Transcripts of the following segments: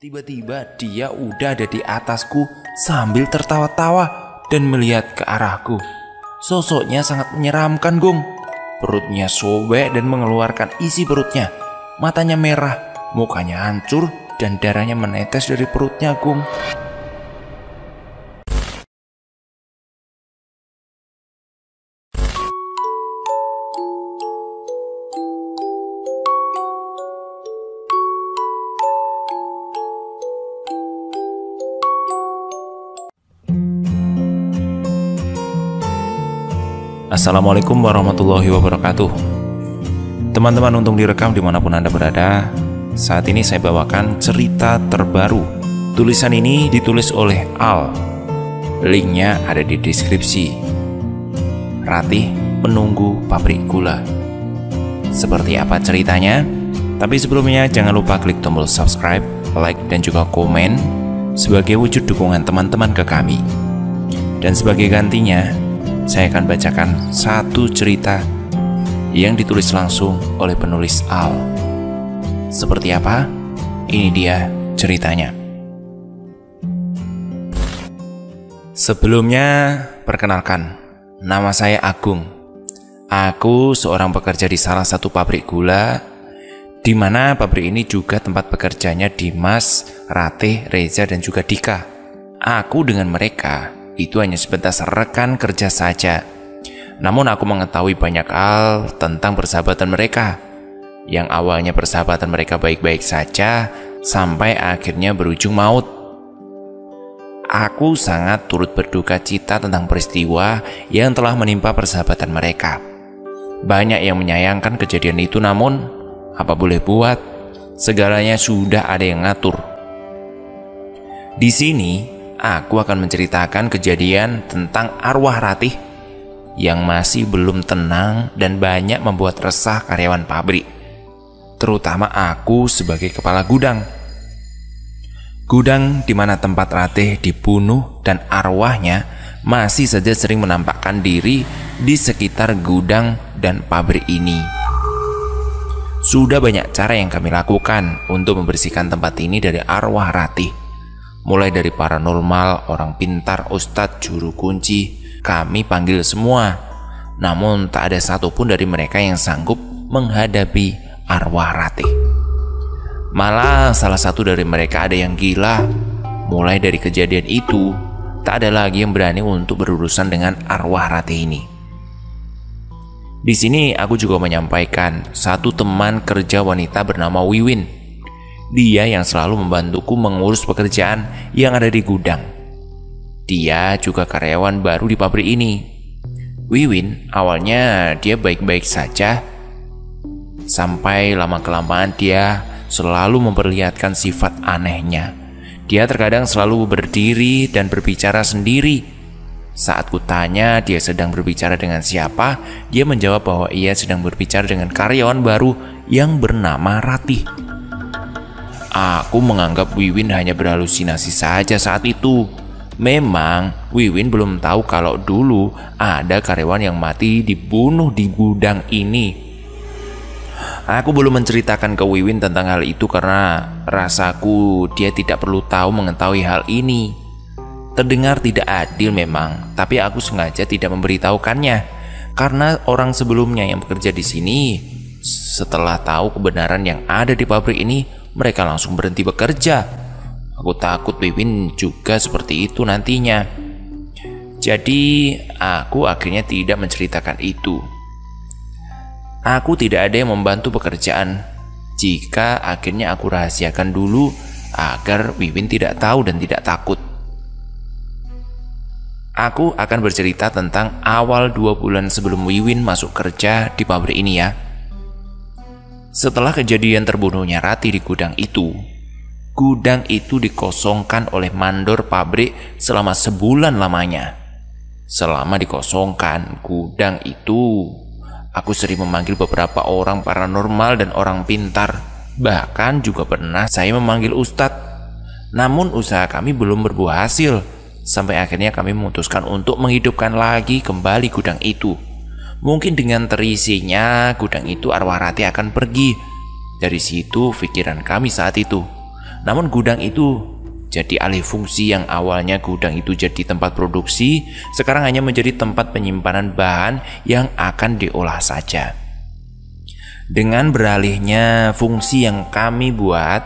Tiba-tiba dia udah ada di atasku sambil tertawa-tawa dan melihat ke arahku. Sosoknya sangat menyeramkan, Gung. Perutnya sobek dan mengeluarkan isi perutnya. Matanya merah, mukanya hancur, dan darahnya menetes dari perutnya, Gung. Assalamualaikum warahmatullahi wabarakatuh. Teman-teman, untung direkam dimanapun Anda berada. Saat ini saya bawakan cerita terbaru. Tulisan ini ditulis oleh Al. Linknya ada di deskripsi. Ratih menunggu pabrik gula. Seperti apa ceritanya? Tapi sebelumnya jangan lupa klik tombol subscribe, like, dan juga komen sebagai wujud dukungan teman-teman ke kami. Dan sebagai gantinya, saya akan bacakan satu cerita yang ditulis langsung oleh penulis Al. Seperti apa? Ini dia ceritanya. Sebelumnya, perkenalkan, nama saya Agung. Aku seorang pekerja di salah satu pabrik gula, di mana pabrik ini juga tempat bekerjanya Dimas, Ratih, Reza, dan juga Dika. Aku dengan mereka itu hanya sebatas rekan kerja saja. Namun aku mengetahui banyak hal tentang persahabatan mereka. Yang awalnya persahabatan mereka baik-baik saja, sampai akhirnya berujung maut. Aku sangat turut berduka cita tentang peristiwa yang telah menimpa persahabatan mereka. Banyak yang menyayangkan kejadian itu, namun apa boleh buat, segalanya sudah ada yang ngatur. Di sini aku akan menceritakan kejadian tentang arwah Ratih yang masih belum tenang dan banyak membuat resah karyawan pabrik, terutama aku sebagai kepala gudang. Gudang di mana tempat Ratih dibunuh dan arwahnya masih saja sering menampakkan diri di sekitar gudang dan pabrik ini. Sudah banyak cara yang kami lakukan untuk membersihkan tempat ini dari arwah Ratih. Mulai dari paranormal, orang pintar, ustadz, juru kunci, kami panggil semua. Namun tak ada satupun dari mereka yang sanggup menghadapi arwah Ratih. Malah salah satu dari mereka ada yang gila. Mulai dari kejadian itu, tak ada lagi yang berani untuk berurusan dengan arwah Ratih ini. Di sini aku juga menyampaikan satu teman kerja wanita bernama Wiwin. Dia yang selalu membantuku mengurus pekerjaan yang ada di gudang. Dia juga karyawan baru di pabrik ini. Wiwin awalnya dia baik-baik saja, sampai lama-kelamaan dia selalu memperlihatkan sifat anehnya. Dia terkadang selalu berdiri dan berbicara sendiri. Saat kutanya dia sedang berbicara dengan siapa, dia menjawab bahwa ia sedang berbicara dengan karyawan baru yang bernama Ratih. Aku menganggap Wiwin hanya berhalusinasi saja saat itu. Memang Wiwin belum tahu kalau dulu ada karyawan yang mati dibunuh di gudang ini. Aku belum menceritakan ke Wiwin tentang hal itu karena rasaku dia tidak perlu tahu mengetahui hal ini. Terdengar tidak adil memang, tapi aku sengaja tidak memberitahukannya karena orang sebelumnya yang bekerja di sini, setelah tahu kebenaran yang ada di pabrik ini, mereka langsung berhenti bekerja. Aku takut Wiwin juga seperti itu nantinya. Jadi aku akhirnya tidak menceritakan itu. Aku tidak ada yang membantu pekerjaan jika akhirnya aku rahasiakan dulu agar Wiwin tidak tahu dan tidak takut. Aku akan bercerita tentang awal 2 bulan sebelum Wiwin masuk kerja di pabrik ini ya. Setelah kejadian terbunuhnya Ratih di gudang itu dikosongkan oleh mandor pabrik selama sebulan lamanya. Selama dikosongkan gudang itu, aku sering memanggil beberapa orang paranormal dan orang pintar. Bahkan juga pernah saya memanggil ustadz. Namun usaha kami belum berbuah hasil, sampai akhirnya kami memutuskan untuk menghidupkan lagi kembali gudang itu. Mungkin dengan terisinya gudang itu arwah Ratih akan pergi. Dari situ pikiran kami saat itu. Namun gudang itu jadi alih fungsi. Yang awalnya gudang itu jadi tempat produksi, sekarang hanya menjadi tempat penyimpanan bahan yang akan diolah saja. Dengan beralihnya fungsi yang kami buat,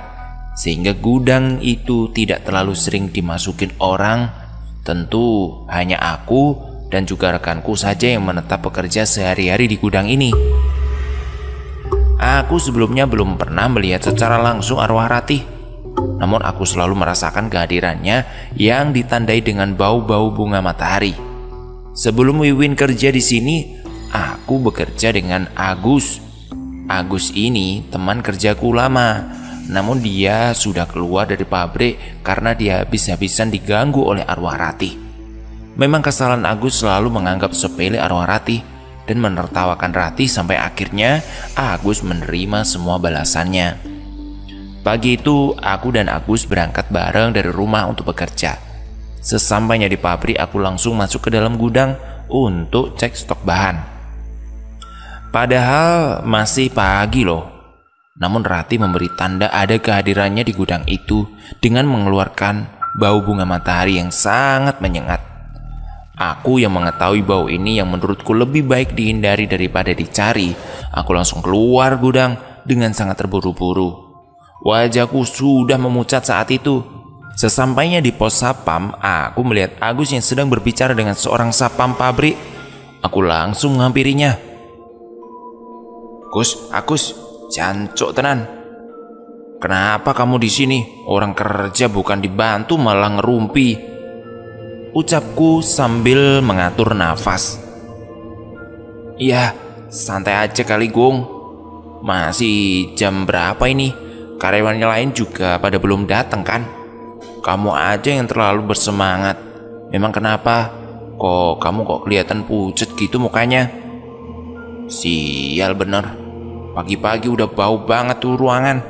sehingga gudang itu tidak terlalu sering dimasukin orang, tentu hanya aku dan juga rekanku saja yang menetap bekerja sehari-hari di gudang ini. Aku sebelumnya belum pernah melihat secara langsung arwah Ratih, namun aku selalu merasakan kehadirannya yang ditandai dengan bau-bau bunga matahari. Sebelum Wiwin kerja di sini, aku bekerja dengan Agus. Agus ini teman kerjaku lama, namun dia sudah keluar dari pabrik karena dia habis-habisan diganggu oleh arwah Ratih. Memang kesalahan Agus selalu menganggap sepele arwah Ratih dan menertawakan Ratih sampai akhirnya Agus menerima semua balasannya. Pagi itu aku dan Agus berangkat bareng dari rumah untuk bekerja. Sesampainya di pabrik, aku langsung masuk ke dalam gudang untuk cek stok bahan. Padahal masih pagi loh. Namun Ratih memberi tanda ada kehadirannya di gudang itu dengan mengeluarkan bau bunga matahari yang sangat menyengat. Aku yang mengetahui bau ini yang menurutku lebih baik dihindari daripada dicari, aku langsung keluar gudang dengan sangat terburu-buru. Wajahku sudah memucat saat itu. Sesampainya di pos sapam, aku melihat Agus yang sedang berbicara dengan seorang sapam pabrik. Aku langsung menghampirinya. Agus, jancuk tenan. Kenapa kamu di sini? Orang kerja bukan dibantu malah ngerumpi, ucapku sambil mengatur nafas. Iya, santai aja kali Gung. Masih jam berapa ini? Karyawannya lain juga pada belum datang kan? Kamu aja yang terlalu bersemangat. Memang kenapa? Kamu kelihatan pucat gitu mukanya? Sial bener. Pagi-pagi udah bau banget tuh ruangan.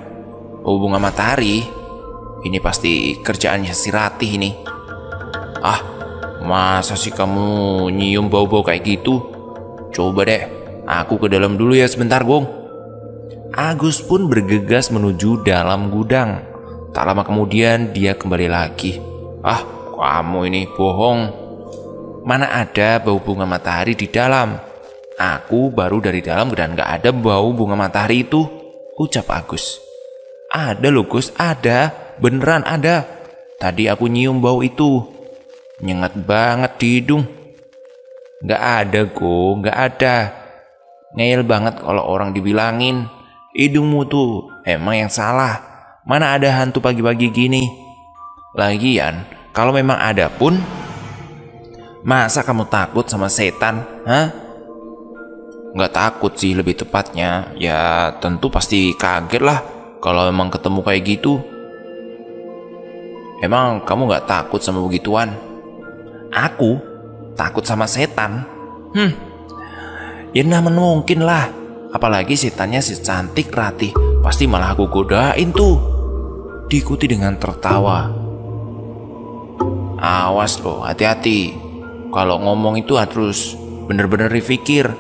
Bau bunga matahari. Ini pasti kerjaannya si Ratih ini. Ah, masa sih kamu nyium bau-bau kayak gitu? Coba deh, aku ke dalam dulu ya sebentar, Gong. Agus pun bergegas menuju dalam gudang. Tak lama kemudian dia kembali lagi. Ah, kamu ini bohong. Mana ada bau bunga matahari di dalam? Aku baru dari dalam dan gak ada bau bunga matahari itu, ucap Agus. Ada loh Gus, ada. Beneran ada. Tadi aku nyium bau itu. Nyengat banget di hidung. Gak ada Go, gak ada. Ngeyel banget kalau orang dibilangin. Hidungmu tuh emang yang salah. Mana ada hantu pagi-pagi gini. Lagian kalau memang ada pun, masa kamu takut sama setan? Hah? Gak takut sih lebih tepatnya. Ya tentu pasti kaget lah kalau memang ketemu kayak gitu. Emang kamu gak takut sama begituan? Aku takut sama setan? Ya namun mungkin lah. Apalagi setannya si cantik Ratih. Pasti malah aku godain tuh. Diikuti dengan tertawa. Awas loh, hati-hati. Kalau ngomong itu harus bener-bener dipikir.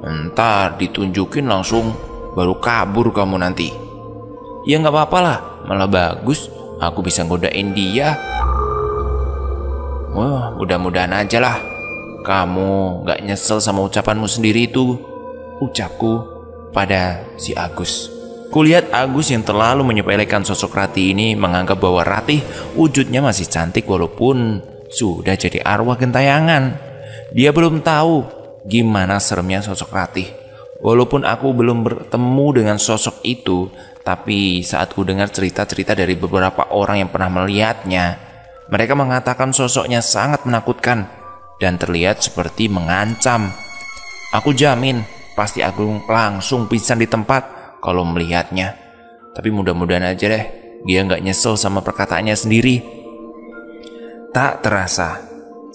Entar ditunjukin langsung baru kabur kamu nanti. Ya gak apa-apa lah, malah bagus. Aku bisa godain dia. Wah, mudah-mudahan aja lah kamu gak nyesel sama ucapanmu sendiri itu, ucapku pada si Agus. Kulihat Agus yang terlalu menyepelekan sosok Ratih ini menganggap bahwa Ratih wujudnya masih cantik walaupun sudah jadi arwah gentayangan. Dia belum tahu gimana seremnya sosok Ratih. Walaupun aku belum bertemu dengan sosok itu, tapi saat ku dengar cerita-cerita dari beberapa orang yang pernah melihatnya, mereka mengatakan sosoknya sangat menakutkan dan terlihat seperti mengancam. Aku jamin pasti aku langsung pingsan di tempat kalau melihatnya. Tapi mudah-mudahan aja deh dia nggak nyesel sama perkataannya sendiri. Tak terasa,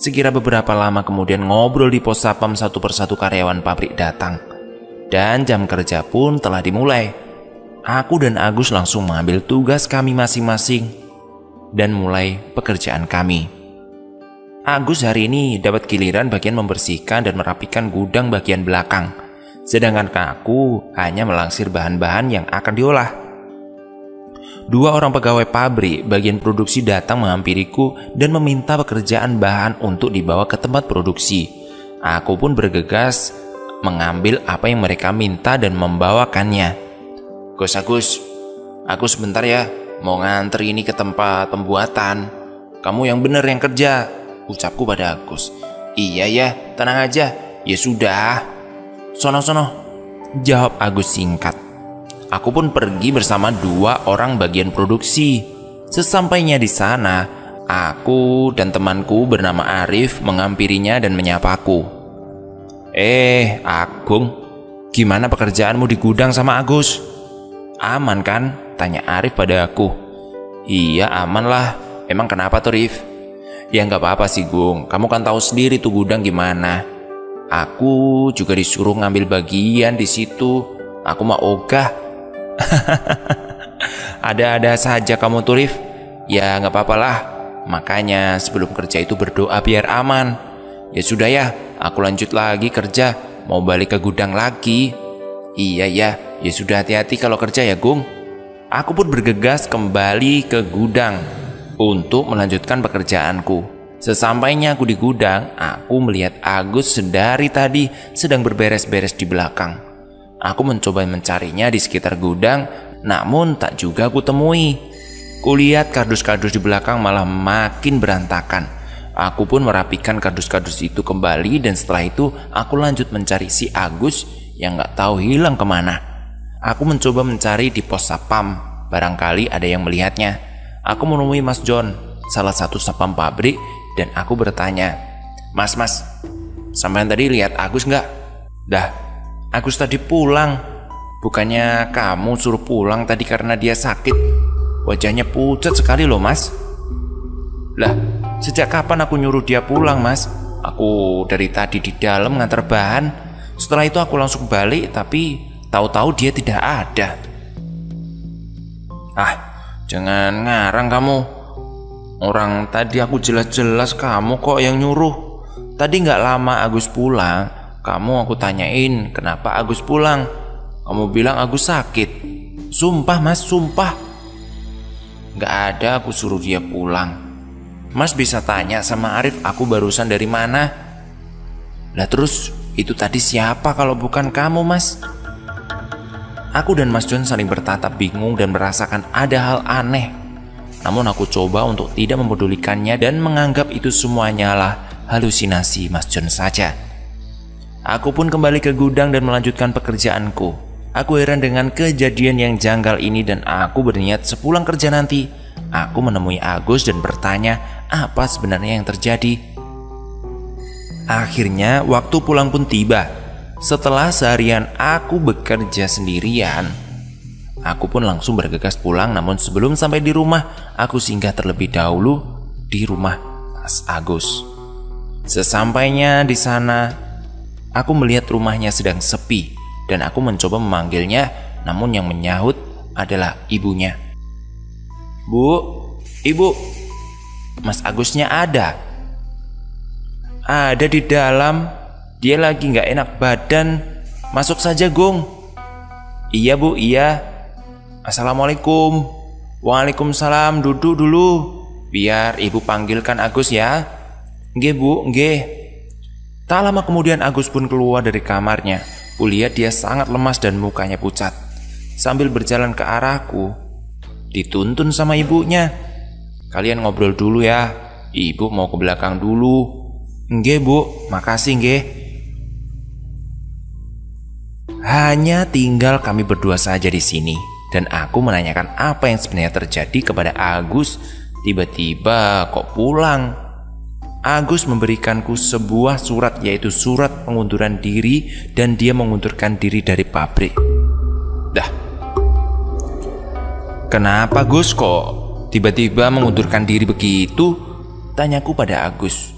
sekira beberapa lama kemudian ngobrol di pos sapam satu persatu karyawan pabrik datang. Dan jam kerja pun telah dimulai. Aku dan Agus langsung mengambil tugas kami masing-masing dan mulai pekerjaan kami. Agus hari ini dapat giliran bagian membersihkan dan merapikan gudang bagian belakang. Sedangkan aku hanya melangsir bahan-bahan yang akan diolah. 2 orang pegawai pabrik bagian produksi datang menghampiriku dan meminta pekerjaan bahan untuk dibawa ke tempat produksi. Aku pun bergegas mengambil apa yang mereka minta dan membawakannya. Gus Agus, aku sebentar ya, mau nganter ini ke tempat pembuatan. Kamu yang bener yang kerja, ucapku pada Agus. Iya ya, tenang aja. Ya sudah. Sono-sono, jawab Agus singkat. Aku pun pergi bersama 2 orang bagian produksi. Sesampainya di sana, aku dan temanku bernama Arif menghampirinya dan menyapaku. Agung, gimana pekerjaanmu di gudang sama Agus? Aman kan? Tanya Arif pada aku. Iya aman lah. Emang kenapa tuh Rif? Ya nggak apa-apa sih Gung, kamu kan tahu sendiri tuh gudang gimana. Aku juga disuruh ngambil bagian di situ. Aku mah ogah. Ada-ada saja kamu tuh Rif. Ya nggak apa-apa lah. Makanya sebelum kerja itu berdoa biar aman. Ya sudah ya, aku lanjut lagi kerja. Mau balik ke gudang lagi. Iya ya, ya sudah hati-hati kalau kerja ya Gung. Aku pun bergegas kembali ke gudang untuk melanjutkan pekerjaanku. Sesampainya aku di gudang, aku melihat Agus sedari tadi sedang berberes-beres di belakang. Aku mencoba mencarinya di sekitar gudang, namun tak juga aku temui. Kulihat kardus-kardus di belakang malah makin berantakan. Aku pun merapikan kardus-kardus itu kembali dan setelah itu aku lanjut mencari si Agus yang gak tahu hilang kemana. Aku mencoba mencari di pos sapam, barangkali ada yang melihatnya. Aku menemui Mas John, salah satu sapam pabrik, dan aku bertanya, Mas, sampean tadi lihat Agus nggak? Dah, Agus tadi pulang. Bukannya kamu suruh pulang tadi karena dia sakit? Wajahnya pucat sekali loh Mas. Lah, sejak kapan aku nyuruh dia pulang Mas? Aku dari tadi di dalam ngantar bahan. Setelah itu aku langsung balik, tapi tahu-tahu dia tidak ada. Jangan ngarang kamu. Orang tadi aku jelas-jelas kamu kok yang nyuruh. Tadi gak lama Agus pulang, kamu aku tanyain kenapa Agus pulang. Kamu bilang Agus sakit. Sumpah Mas, sumpah. Gak ada aku suruh dia pulang. Mas bisa tanya sama Arif aku barusan dari mana. Lah terus itu tadi siapa kalau bukan kamu Mas? Aku dan Mas John saling bertatap bingung dan merasakan ada hal aneh. Namun aku coba untuk tidak mempedulikannya dan menganggap itu semuanya lah halusinasi Mas John saja. Aku pun kembali ke gudang dan melanjutkan pekerjaanku. Aku heran dengan kejadian yang janggal ini dan aku berniat sepulang kerja nanti aku menemui Agus dan bertanya apa sebenarnya yang terjadi. Akhirnya waktu pulang pun tiba. Setelah seharian aku bekerja sendirian, aku pun langsung bergegas pulang. Namun sebelum sampai di rumah, aku singgah terlebih dahulu di rumah Mas Agus. Sesampainya di sana, aku melihat rumahnya sedang sepi dan aku mencoba memanggilnya, namun yang menyahut adalah ibunya. Bu, ibu, Mas Agusnya ada. Ada di dalam. Dia lagi gak enak badan. Masuk saja Gung. Iya bu, iya. Assalamualaikum. Waalaikumsalam, duduk dulu. Biar ibu panggilkan Agus ya. Nggih bu, nggih. Tak lama kemudian Agus pun keluar dari kamarnya. Kulihat dia sangat lemas dan mukanya pucat. Sambil berjalan ke arahku, dituntun sama ibunya. Kalian ngobrol dulu ya. Ibu mau ke belakang dulu. Nggih bu, makasih nggih. Hanya tinggal kami berdua saja di sini dan aku menanyakan apa yang sebenarnya terjadi kepada Agus. Tiba-tiba kok pulang. Agus memberikanku sebuah surat, yaitu surat pengunduran diri, dan dia mengundurkan diri dari pabrik. Dah, kenapa Gus kok tiba-tiba mengundurkan diri begitu? Tanyaku pada Agus.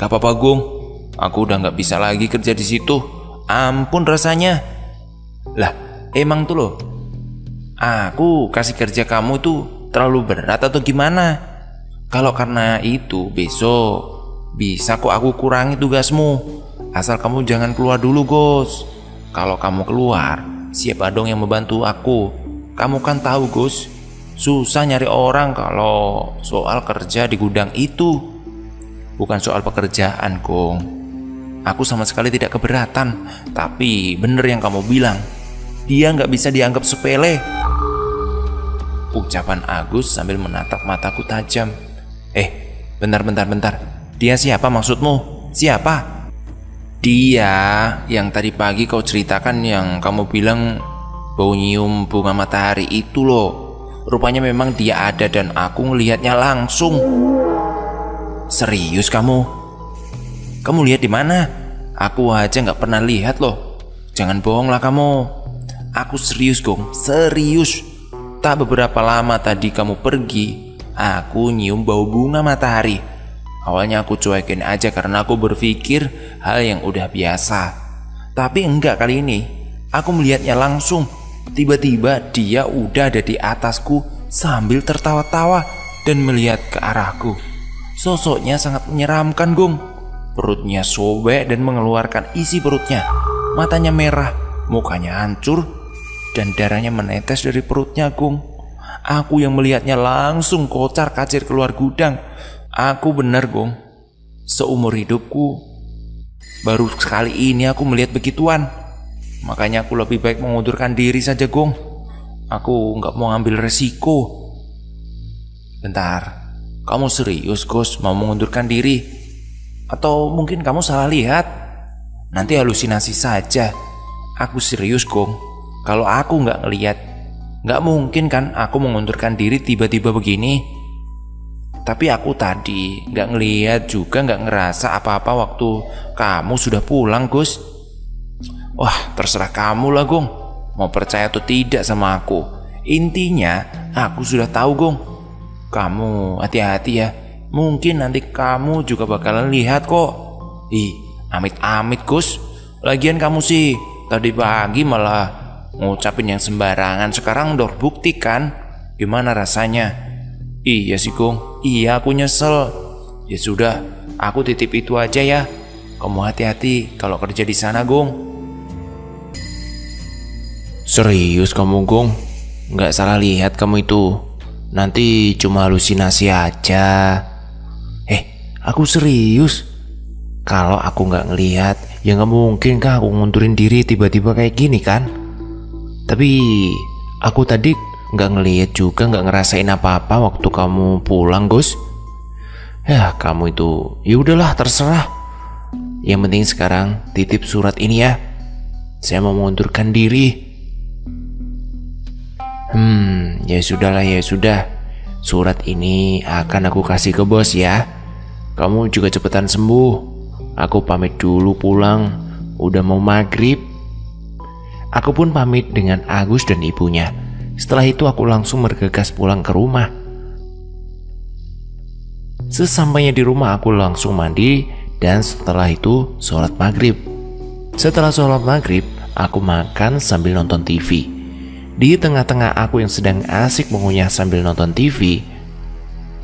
Gak apa-apa Gung, aku udah gak bisa lagi kerja di situ. Ampun rasanya. Lah, emang tuh loh, aku kasih kerja kamu tuh terlalu berat atau gimana? Kalau karena itu besok bisa kok aku kurangi tugasmu. Asal kamu jangan keluar dulu Gus. Kalau kamu keluar, siapa dong yang membantu aku? Kamu kan tahu Gus, Susah nyari orang kalau soal kerja di gudang itu. Bukan soal pekerjaan, Gong. Aku sama sekali tidak keberatan. Tapi bener yang kamu bilang, dia nggak bisa dianggap sepele. Ucapan Agus sambil menatap mataku tajam. Bentar. Dia siapa maksudmu? Siapa? Dia yang tadi pagi kau ceritakan, yang kamu bilang bau nyium bunga matahari itu loh. Rupanya memang dia ada dan aku ngelihatnya langsung. Serius kamu? Kamu lihat di mana? Aku aja nggak pernah lihat loh. Jangan bohong lah kamu. Aku serius, Gong. Serius. Tak beberapa lama tadi kamu pergi, aku nyium bau bunga matahari. Awalnya aku cuekin aja karena aku berpikir hal yang udah biasa. Tapi enggak, kali ini aku melihatnya langsung. Tiba-tiba dia udah ada di atasku sambil tertawa-tawa dan melihat ke arahku. Sosoknya sangat menyeramkan, Gong. Perutnya sobek dan mengeluarkan isi perutnya. Matanya merah, mukanya hancur, dan darahnya menetes dari perutnya, Gong. Aku yang melihatnya langsung kocar-kacir keluar gudang. Aku bener, Gong. Seumur hidupku baru sekali ini aku melihat begituan. Makanya aku lebih baik mengundurkan diri saja, Gong. Aku nggak mau ambil resiko. Bentar, kamu serius, Gos, mau mengundurkan diri? Atau mungkin kamu salah lihat? Nanti halusinasi saja. Aku serius, Gong. Kalau aku nggak ngelihat, nggak mungkin kan aku mengundurkan diri tiba-tiba begini. Tapi aku tadi nggak ngelihat juga, nggak ngerasa apa-apa waktu kamu sudah pulang, Gus. Wah, terserah kamu lah, Gong. Mau percaya atau tidak sama aku. Intinya, aku sudah tahu, Gong. Kamu hati-hati ya. Mungkin nanti kamu juga bakalan lihat kok. Amit-amit, Gus. Lagian kamu sih tadi pagi malah ngucapin yang sembarangan. Sekarang udah bukti kan? Gimana rasanya? Iya sih, Gong. Iya, aku nyesel. Ya sudah, aku titip itu aja ya. Kamu hati-hati kalau kerja di sana, Gong. Serius kamu, Gong? Nggak salah lihat kamu itu. Nanti cuma halusinasi aja. Aku serius. Kalau aku nggak ngelihat, ya nggak mungkin kah aku ngundurin diri tiba-tiba kayak gini kan? Tapi aku tadi nggak ngelihat juga, nggak ngerasain apa-apa waktu kamu pulang, Gus. Ya kamu itu, ya udahlah terserah. Yang penting sekarang titip surat ini ya. Saya mau mengundurkan diri. Ya sudahlah, ya sudah. Surat ini akan aku kasih ke bos ya. Kamu juga cepetan sembuh. Aku pamit dulu pulang. Udah mau maghrib. Aku pun pamit dengan Agus dan ibunya. Setelah itu aku langsung bergegas pulang ke rumah. Sesampainya di rumah aku langsung mandi. Dan setelah itu sholat maghrib. Setelah sholat maghrib, aku makan sambil nonton TV. Di tengah-tengah aku yang sedang asik mengunyah sambil nonton TV,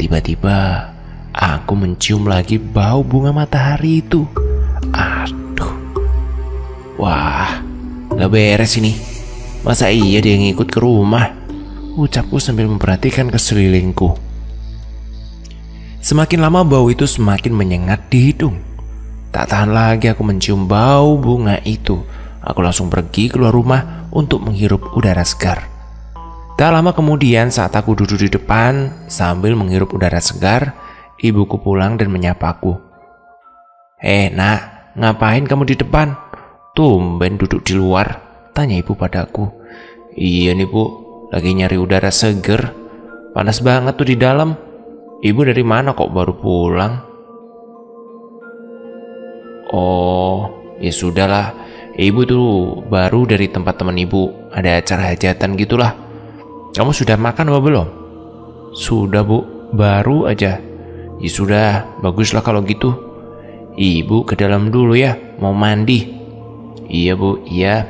tiba-tiba aku mencium lagi bau bunga matahari itu. Aduh, wah, gak beres ini. Masa iya dia ngikut ke rumah? Ucapku sambil memperhatikan ke sekelilingku. Semakin lama bau itu semakin menyengat di hidung. Tak tahan lagi aku mencium bau bunga itu. Aku langsung pergi keluar rumah untuk menghirup udara segar. Tak lama kemudian saat aku duduk di depan sambil menghirup udara segar, ibuku pulang dan menyapaku. Nak, ngapain kamu di depan? Tumben duduk di luar, tanya ibu padaku. Iya nih, Bu, lagi nyari udara seger. Panas banget tuh di dalam. Ibu dari mana kok baru pulang? Oh, ya sudahlah. Ibu tuh baru dari tempat teman ibu, ada acara hajatan gitulah. Kamu sudah makan apa belum? Sudah, Bu, baru aja. Ya sudah, baguslah kalau gitu. Ibu ke dalam dulu ya, mau mandi. Iya, Bu, iya.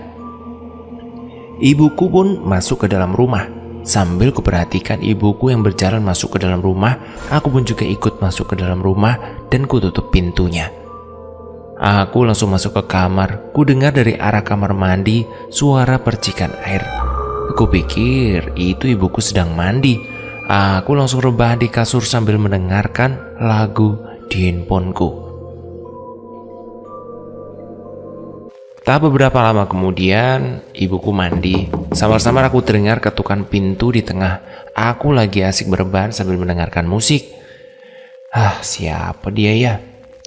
Ibuku pun masuk ke dalam rumah. Sambil kuperhatikan ibuku yang berjalan masuk ke dalam rumah, aku pun juga ikut masuk ke dalam rumah dan kututup pintunya. Aku langsung masuk ke kamar. Ku dengar dari arah kamar mandi suara percikan air. Aku pikir itu ibuku sedang mandi. Aku langsung rebahan di kasur sambil mendengarkan lagu di handphoneku. Tak beberapa lama kemudian, ibuku mandi. Samar-samar aku terdengar ketukan pintu di tengah. Aku lagi asik berbahan sambil mendengarkan musik. Siapa dia ya?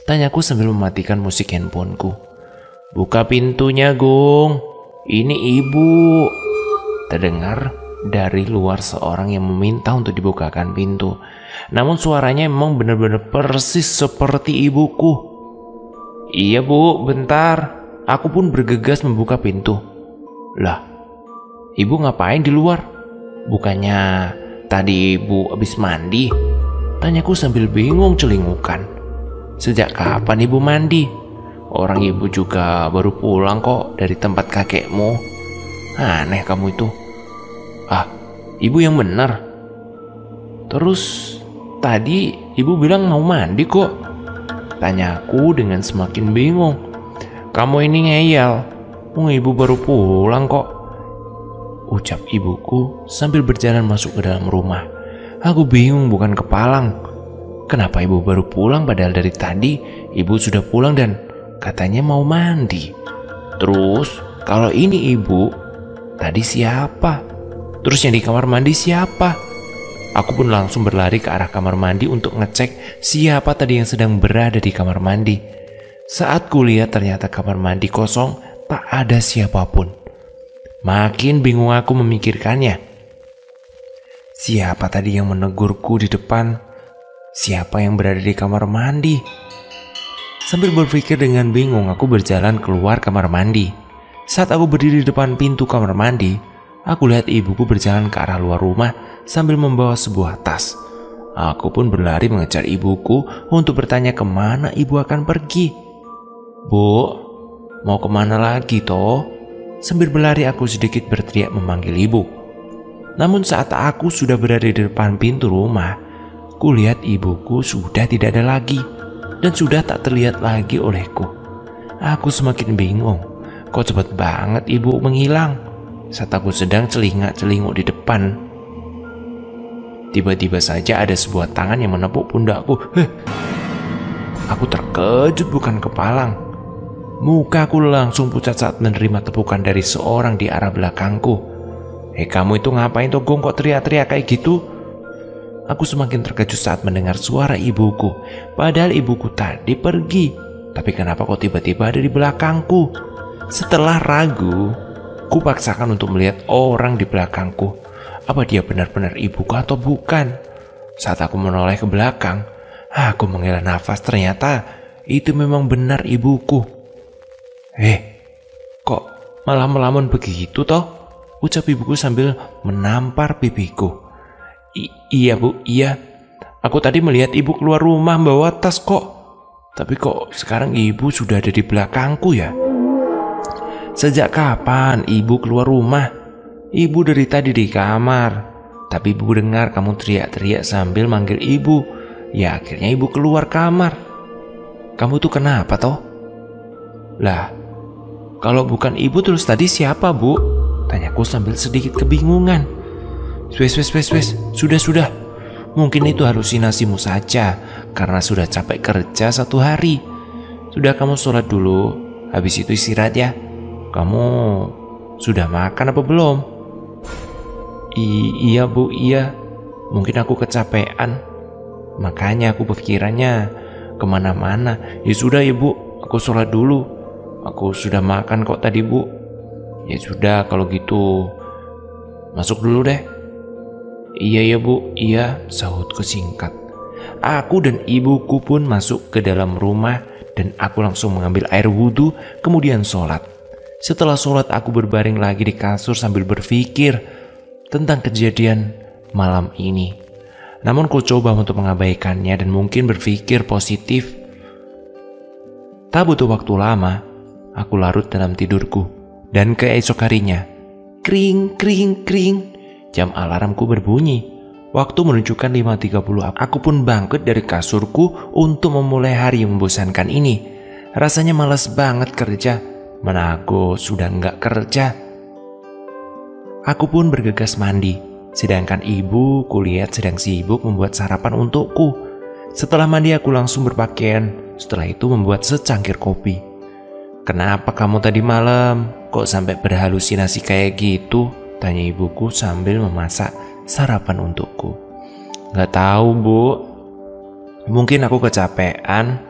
Tanyaku sambil mematikan musik handphoneku. Buka pintunya, Gung. Ini ibu. Terdengar dari luar seorang yang meminta untuk dibukakan pintu. Namun suaranya memang benar-benar persis seperti ibuku. Iya bu, bentar. Aku pun bergegas membuka pintu. Lah, ibu ngapain di luar? Bukannya tadi ibu habis mandi? Tanyaku sambil bingung celingukan. Sejak kapan ibu mandi? Orang ibu juga baru pulang kok dari tempat kakekmu. Aneh kamu itu. Ibu yang benar. Terus tadi ibu bilang mau mandi kok. Tanyaku dengan semakin bingung. Kamu ini ngeyel. Ibu baru pulang kok, ucap ibuku sambil berjalan masuk ke dalam rumah. Aku bingung bukan kepalang. Kenapa ibu baru pulang padahal dari tadi ibu sudah pulang dan katanya mau mandi. Terus kalau ini ibu, tadi siapa? Terus yang di kamar mandi siapa? Aku pun langsung berlari ke arah kamar mandi untuk ngecek siapa tadi yang sedang berada di kamar mandi. Saat kulihat ternyata kamar mandi kosong, tak ada siapapun. Makin bingung aku memikirkannya. Siapa tadi yang menegurku di depan? Siapa yang berada di kamar mandi? Sambil berpikir dengan bingung, aku berjalan keluar kamar mandi. Saat aku berdiri di depan pintu kamar mandi, aku lihat ibuku berjalan ke arah luar rumah sambil membawa sebuah tas. Aku pun berlari mengejar ibuku untuk bertanya kemana ibu akan pergi. Bu, mau kemana lagi toh? Sambil berlari aku sedikit berteriak memanggil ibu. Namun saat aku sudah berada di depan pintu rumah, kulihat ibuku sudah tidak ada lagi dan sudah tak terlihat lagi olehku. Aku semakin bingung. Kok cepat banget ibu menghilang? Saat aku sedang celingak-celinguk di depan, tiba-tiba saja ada sebuah tangan yang menepuk pundakku. Aku terkejut bukan kepalang. Mukaku langsung pucat saat menerima tepukan dari seorang di arah belakangku. Kamu itu ngapain tuh Gong, kok teriak-teriak kayak gitu? Aku semakin terkejut saat mendengar suara ibuku. Padahal ibuku tadi pergi. Tapi kenapa kok tiba-tiba ada di belakangku? Setelah ragu, ku paksakan untuk melihat orang di belakangku. Apa dia benar-benar ibuku atau bukan? Saat aku menoleh ke belakang, aku menghela nafas. Ternyata itu memang benar ibuku. Kok malah melamun begitu toh? Ucap ibuku sambil menampar pipiku. Iya bu, iya. Aku tadi melihat ibu keluar rumah bawa tas kok. Tapi kok sekarang ibu sudah ada di belakangku ya? Sejak kapan ibu keluar rumah? Ibu dari tadi di kamar. Tapi ibu dengar kamu teriak-teriak sambil manggil ibu. Ya akhirnya ibu keluar kamar. Kamu tuh kenapa toh? Lah, kalau bukan ibu terus tadi siapa bu? Tanyaku sambil sedikit kebingungan. Wes, sudah. Mungkin itu halusinasimu saja karena sudah capek kerja satu hari. Sudah kamu sholat dulu, habis itu istirahat ya. Kamu sudah makan apa belum? Iya bu, iya. Mungkin aku kecapean. Makanya aku pikirannya kemana-mana. Ya sudah ya bu, aku sholat dulu. Aku sudah makan kok tadi bu. Ya sudah kalau gitu, masuk dulu deh. Iya ya bu, iya, sahutku singkat. Aku dan ibuku pun masuk ke dalam rumah dan aku langsung mengambil air wudhu kemudian sholat. Setelah sholat aku berbaring lagi di kasur sambil berpikir tentang kejadian malam ini. Namun ku coba untuk mengabaikannya dan mungkin berpikir positif. Tak butuh waktu lama, aku larut dalam tidurku. Dan keesok harinya, kring, jam alarmku berbunyi. Waktu menunjukkan 5.30. Aku pun bangkit dari kasurku untuk memulai hari yang membosankan ini. Rasanya malas banget kerja. Mana aku sudah nggak kerja. Aku pun bergegas mandi, sedangkan ibu kulihat sedang sibuk membuat sarapan untukku. Setelah mandi aku langsung berpakaian, setelah itu membuat secangkir kopi. "Kenapa kamu tadi malam kok sampai berhalusinasi kayak gitu?" tanya ibuku sambil memasak sarapan untukku. "Gak tahu, Bu. Mungkin aku kecapean.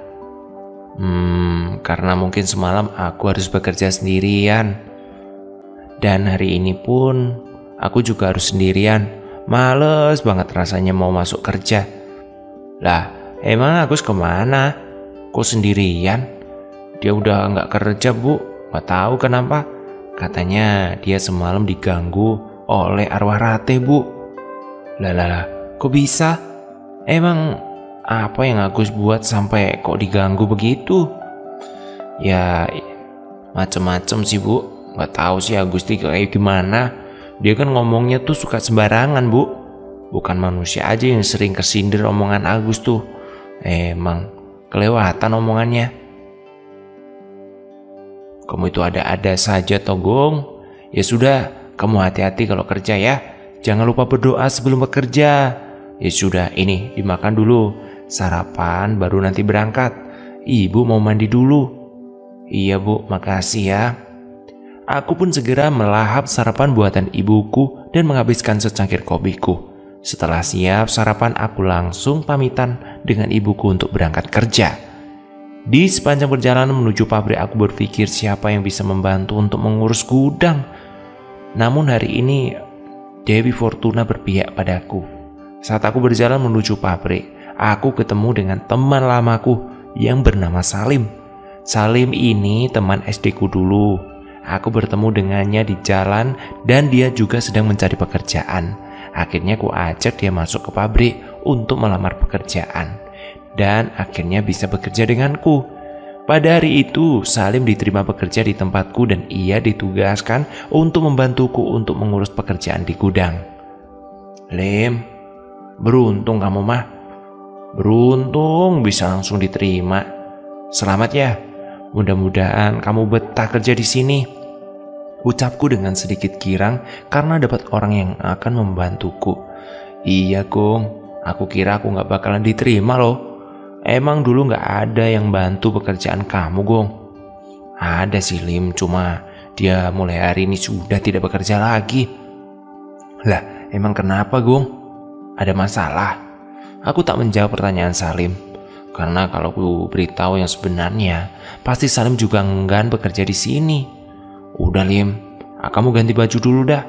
Karena mungkin semalam aku harus bekerja sendirian. Dan hari ini pun aku juga harus sendirian. Males banget rasanya mau masuk kerja." "Lah, emang Agus kemana? Kok sendirian?" "Dia udah gak kerja, Bu. Gak tahu kenapa. Katanya dia semalam diganggu oleh arwah Rate, Bu." Lah, kok bisa? Emang apa yang Agus buat sampai kok diganggu begitu?" "Ya, macem-macem sih, Bu. Gak tahu sih Agusti kayak gimana. Dia kan ngomongnya tuh suka sembarangan, Bu. Bukan manusia aja yang sering kesindir omongan Agus tuh. Emang kelewatan omongannya." "Kamu itu ada-ada saja, Togong. Ya sudah, kamu hati-hati kalau kerja ya. Jangan lupa berdoa sebelum bekerja. Ya sudah, ini dimakan dulu. Sarapan baru nanti berangkat. Ibu mau mandi dulu." "Iya, Bu, makasih ya." Aku pun segera melahap sarapan buatan ibuku dan menghabiskan secangkir kopiku. Setelah siap sarapan, aku langsung pamitan dengan ibuku untuk berangkat kerja. Di sepanjang perjalanan menuju pabrik, aku berpikir siapa yang bisa membantu untuk mengurus gudang. Namun hari ini Dewi Fortuna berpihak padaku. Saat aku berjalan menuju pabrik, aku ketemu dengan teman lamaku yang bernama Salim. Salim ini teman SD ku dulu. Aku bertemu dengannya di jalan dan dia juga sedang mencari pekerjaan. Akhirnya ku ajak dia masuk ke pabrik untuk melamar pekerjaan. Dan akhirnya bisa bekerja denganku. Pada hari itu, Salim diterima bekerja di tempatku dan ia ditugaskan untuk membantuku untuk mengurus pekerjaan di gudang. "Lim, beruntung kamu mah. Beruntung bisa langsung diterima. Selamat ya. Mudah-mudahan kamu betah kerja di sini," ucapku dengan sedikit girang karena dapat orang yang akan membantuku. "Iya, Gong. Aku kira aku gak bakalan diterima loh. Emang dulu gak ada yang bantu pekerjaan kamu, Gong?" "Ada sih, Lim. Cuma dia mulai hari ini sudah tidak bekerja lagi." "Lah, emang kenapa, Gong? Ada masalah?" Aku tak menjawab pertanyaan Salim. Karena kalau ku beritahu yang sebenarnya, pasti Salim juga enggan bekerja di sini. "Udah, Lim, kamu ganti baju dulu dah.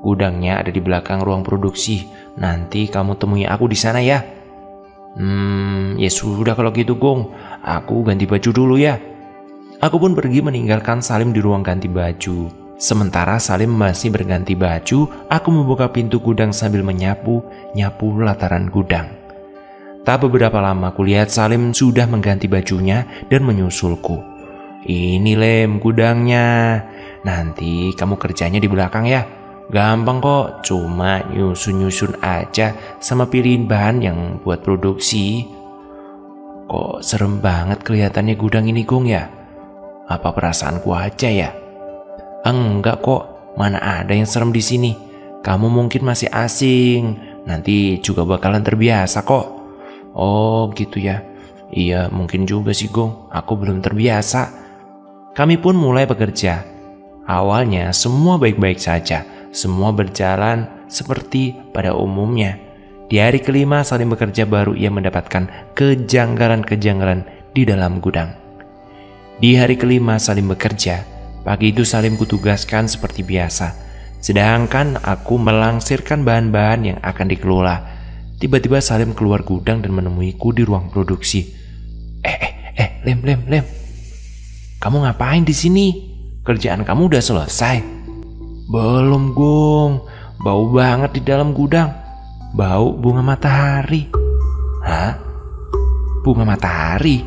Gudangnya ada di belakang ruang produksi. Nanti kamu temui aku di sana ya." Ya sudah kalau gitu, Gong. Aku ganti baju dulu ya." Aku pun pergi meninggalkan Salim di ruang ganti baju. Sementara Salim masih berganti baju, aku membuka pintu gudang sambil nyapu lataran gudang. Tak beberapa lama kulihat Salim sudah mengganti bajunya dan menyusulku. "Ini, Lem, gudangnya. Nanti kamu kerjanya di belakang ya. Gampang kok, cuma nyusun-nyusun aja sama pilihin bahan yang buat produksi." "Kok serem banget kelihatannya gudang ini, Gong ya? Apa perasaanku aja ya?" "Enggak kok, mana ada yang serem di sini. Kamu mungkin masih asing, nanti juga bakalan terbiasa kok." "Oh gitu ya. Iya mungkin juga sih, Gong. Aku belum terbiasa." Kami pun mulai bekerja. Awalnya semua baik-baik saja. Semua berjalan seperti pada umumnya. Di hari kelima Salim bekerja baru ia mendapatkan kejanggalan-kejanggalan di dalam gudang. Di hari kelima Salim bekerja, pagi itu Salim kutugaskan seperti biasa. Sedangkan aku melangsirkan bahan-bahan yang akan dikelola. Tiba-tiba Salim keluar gudang dan menemuiku di ruang produksi. Lem. Kamu ngapain di sini? Kerjaan kamu udah selesai?" "Belum, Gong. Bau banget di dalam gudang. Bau bunga matahari." "Hah? Bunga matahari?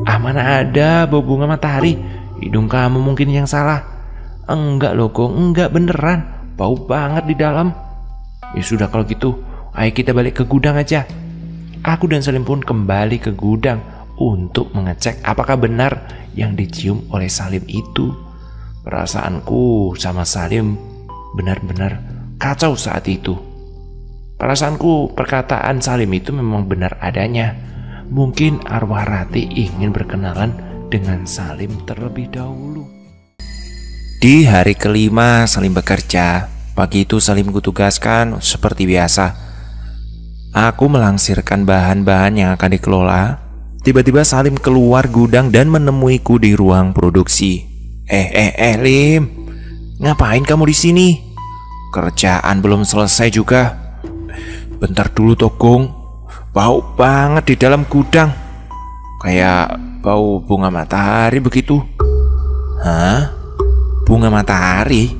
Mana ada bau bunga matahari? Hidung kamu mungkin yang salah." "Enggak loh, Gong. Enggak, beneran. Bau banget di dalam." "Ya sudah kalau gitu, ayo kita balik ke gudang aja." Aku dan Salim pun kembali ke gudang untuk mengecek apakah benar yang dicium oleh Salim itu. Perasaanku sama Salim benar-benar kacau saat itu. Perasaanku perkataan Salim itu memang benar adanya. Mungkin arwah Ratih ingin berkenalan dengan Salim terlebih dahulu. Di hari kelima Salim bekerja. Pagi itu Salim kutugaskan seperti biasa. Aku melangsirkan bahan-bahan yang akan dikelola. Tiba-tiba Salim keluar gudang dan menemuiku di ruang produksi. Lim, ngapain kamu di sini? Kerjaan belum selesai juga. Bentar dulu Togong, bau banget di dalam gudang. Kayak bau bunga matahari begitu. Hah? Bunga matahari?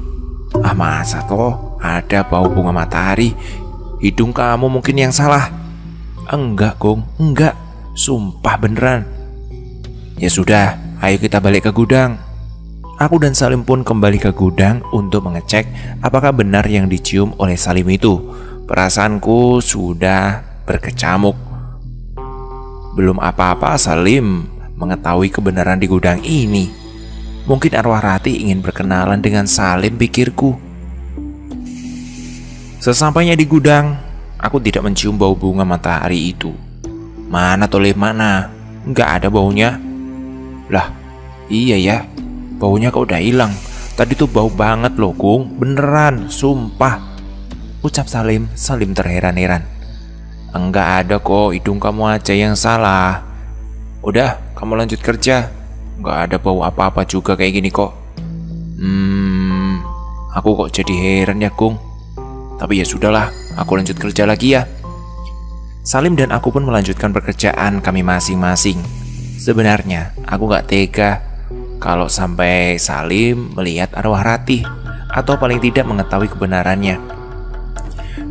Masa toh ada bau bunga matahari? Hidung kamu mungkin yang salah. Enggak Gong, enggak. Sumpah beneran. Ya sudah, ayo kita balik ke gudang. Aku dan Salim pun kembali ke gudang untuk mengecek apakah benar yang dicium oleh Salim itu. Perasaanku sudah berkecamuk. Belum apa-apa Salim mengetahui kebenaran di gudang ini. Mungkin arwah Ratih ingin berkenalan dengan Salim, pikirku. Sesampainya di gudang, aku tidak mencium bau bunga matahari itu. Mana Lim, mana? Nggak ada baunya. Lah, iya ya. Baunya kok udah hilang. Tadi tuh bau banget loh Gung. Beneran, sumpah, ucap Salim. Salim terheran-heran. Enggak ada kok, hidung kamu aja yang salah. Udah, kamu lanjut kerja. Enggak ada bau apa-apa juga kayak gini kok. Aku kok jadi heran ya Gung. Tapi ya sudahlah, aku lanjut kerja lagi ya. Salim dan aku pun melanjutkan pekerjaan kami masing-masing. Sebenarnya aku gak tega kalau sampai Salim melihat arwah Ratih, atau paling tidak mengetahui kebenarannya.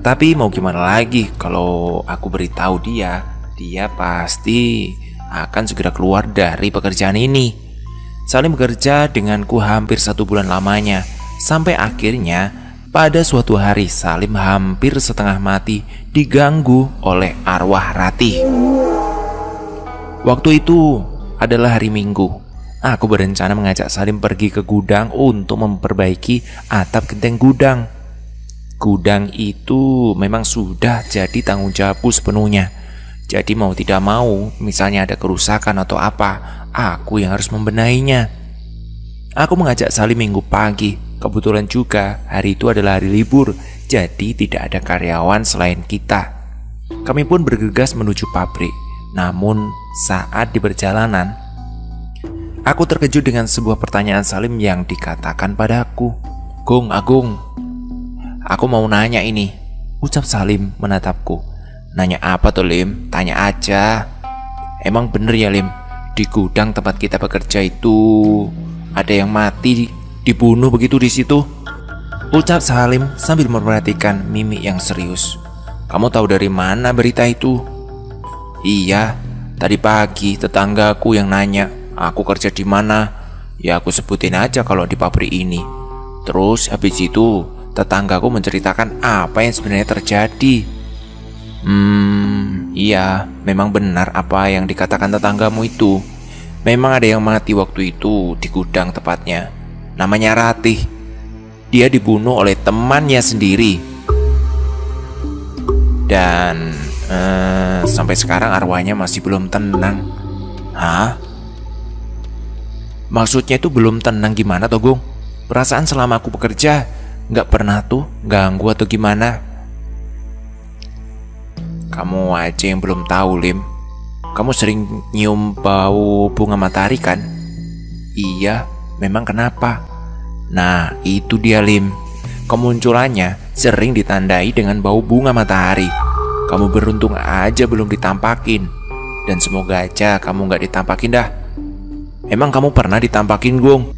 Tapi mau gimana lagi, kalau aku beritahu dia pasti akan segera keluar dari pekerjaan ini. Salim bekerja denganku hampir 1 bulan lamanya. Sampai akhirnya pada suatu hari Salim hampir setengah mati diganggu oleh arwah Ratih. Waktu itu adalah hari Minggu. Aku berencana mengajak Salim pergi ke gudang untuk memperbaiki atap genteng gudang. Gudang itu memang sudah jadi tanggung jawabku sepenuhnya. Jadi mau tidak mau, misalnya ada kerusakan atau apa, aku yang harus membenahinya. Aku mengajak Salim Minggu pagi. Kebetulan juga hari itu adalah hari libur, jadi tidak ada karyawan selain kita. Kami pun bergegas menuju pabrik. Namun saat di perjalanan, aku terkejut dengan sebuah pertanyaan Salim yang dikatakan padaku. Gung, Agung, aku mau nanya ini, ucap Salim menatapku. Nanya apa tuh Lim? Tanya aja. Emang bener ya Lim, di gudang tempat kita bekerja itu ada yang mati, dibunuh begitu di situ? Ucap Salim sambil memperhatikan mimik yang serius. Kamu tahu dari mana berita itu? Iya, tadi pagi tetanggaku yang nanya aku kerja di mana. Ya aku sebutin aja kalau di pabrik ini. Terus habis itu tetanggaku menceritakan apa yang sebenarnya terjadi. Iya, memang benar apa yang dikatakan tetanggamu itu. Memang ada yang mati waktu itu di gudang tepatnya. Namanya Ratih. Dia dibunuh oleh temannya sendiri. Dan sampai sekarang arwahnya masih belum tenang. Hah? Maksudnya itu belum tenang gimana toh Gung? Perasaan selama aku bekerja nggak pernah tuh ganggu atau gimana. Kamu aja yang belum tahu Lim. Kamu sering nyium bau bunga matahari kan? Iya, memang kenapa? Nah itu dia Lim, kemunculannya sering ditandai dengan bau bunga matahari. Kamu beruntung aja belum ditampakin. Dan semoga aja kamu gak ditampakin dah. Emang kamu pernah ditampakin Gung?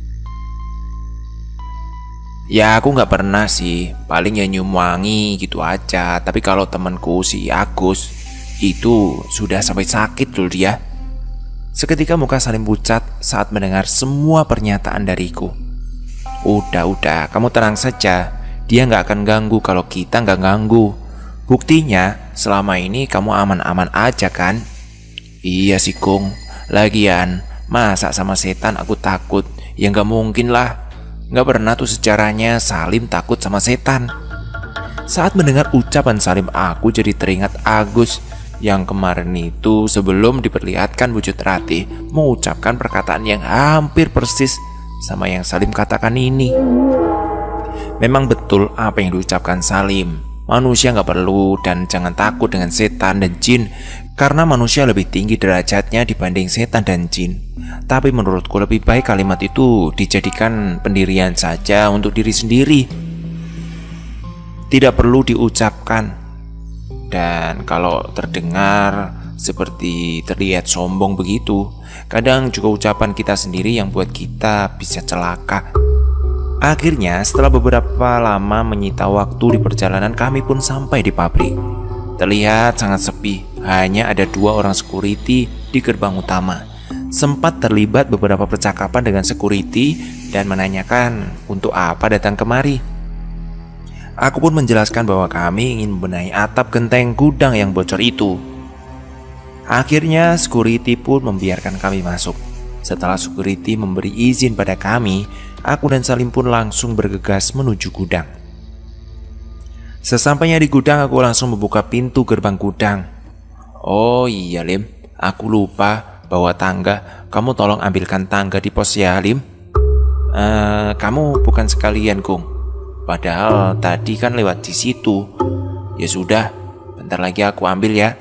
Ya aku gak pernah sih, paling ya nyium wangi gitu aja. Tapi kalau temanku si Agus itu sudah sampai sakit loh dia. Seketika muka Salim pucat saat mendengar semua pernyataan dariku. Udah, kamu tenang saja. Dia gak akan ganggu kalau kita gak ganggu. Buktinya selama ini kamu aman-aman aja kan? Iya sih Gung. Lagian masa sama setan aku takut? Ya gak mungkin lah. Nggak pernah tuh sejarahnya Salim takut sama setan. Saat mendengar ucapan Salim, aku jadi teringat Agus yang kemarin itu sebelum diperlihatkan wujud Ratih mengucapkan perkataan yang hampir persis sama yang Salim katakan ini. Memang betul apa yang diucapkan Salim. Manusia nggak perlu dan jangan takut dengan setan dan jin, karena manusia lebih tinggi derajatnya dibanding setan dan jin. Tapi menurutku lebih baik kalimat itu dijadikan pendirian saja untuk diri sendiri, tidak perlu diucapkan. Dan kalau terdengar seperti terlihat sombong begitu, kadang juga ucapan kita sendiri yang buat kita bisa celaka. Akhirnya setelah beberapa lama menyita waktu di perjalanan, kami pun sampai di pabrik. Terlihat sangat sepi, hanya ada 2 orang security di gerbang utama. Sempat terlibat beberapa percakapan dengan security dan menanyakan untuk apa datang kemari. Aku pun menjelaskan bahwa kami ingin membenahi atap genteng gudang yang bocor itu. Akhirnya security pun membiarkan kami masuk. Setelah security memberi izin pada kami, aku dan Salim pun langsung bergegas menuju gudang. Sesampainya di gudang, aku langsung membuka pintu gerbang gudang. Oh iya Lim, aku lupa bawa tangga. Kamu tolong ambilkan tangga di pos ya Lim. Kamu bukan sekalian Gung, padahal tadi kan lewat di situ. Ya sudah, bentar lagi aku ambil ya.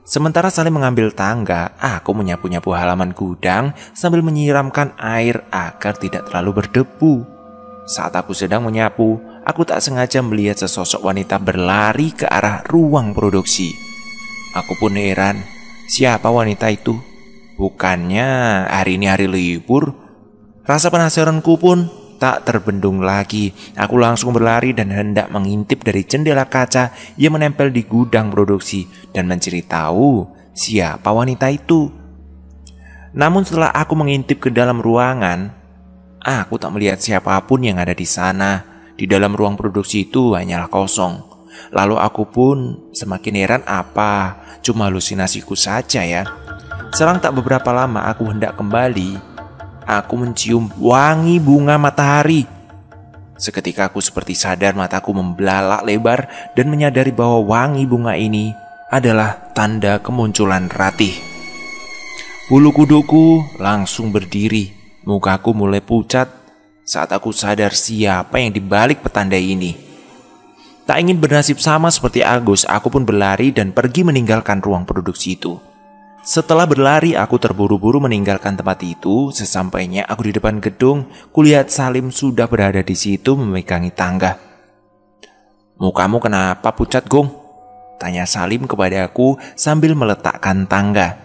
Sementara Salim mengambil tangga, aku menyapu-nyapu halaman gudang sambil menyiramkan air agar tidak terlalu berdebu. Saat aku sedang menyapu, aku tak sengaja melihat sesosok wanita berlari ke arah ruang produksi. Aku pun heran, siapa wanita itu? Bukannya hari ini hari libur? Rasa penasaranku pun tak terbendung lagi. Aku langsung berlari dan hendak mengintip dari jendela kaca yang menempel di gudang produksi dan mencari tahu siapa wanita itu. Namun setelah aku mengintip ke dalam ruangan, aku tak melihat siapapun yang ada di sana. Di dalam ruang produksi itu hanyalah kosong. Lalu aku pun semakin heran, apa cuma halusinasiku saja ya. Selang tak beberapa lama aku hendak kembali, aku mencium wangi bunga matahari. Seketika aku seperti sadar, mataku membelalak lebar dan menyadari bahwa wangi bunga ini adalah tanda kemunculan Ratih. Bulu kuduku langsung berdiri, mukaku mulai pucat saat aku sadar siapa yang dibalik petanda ini. Tak ingin bernasib sama seperti Agus, aku pun berlari dan pergi meninggalkan ruang produksi itu. Setelah berlari, aku terburu-buru meninggalkan tempat itu. Sesampainya aku di depan gedung, kulihat Salim sudah berada di situ memegangi tangga. "Mukamu kenapa pucat, Gung?" tanya Salim kepadaku sambil meletakkan tangga.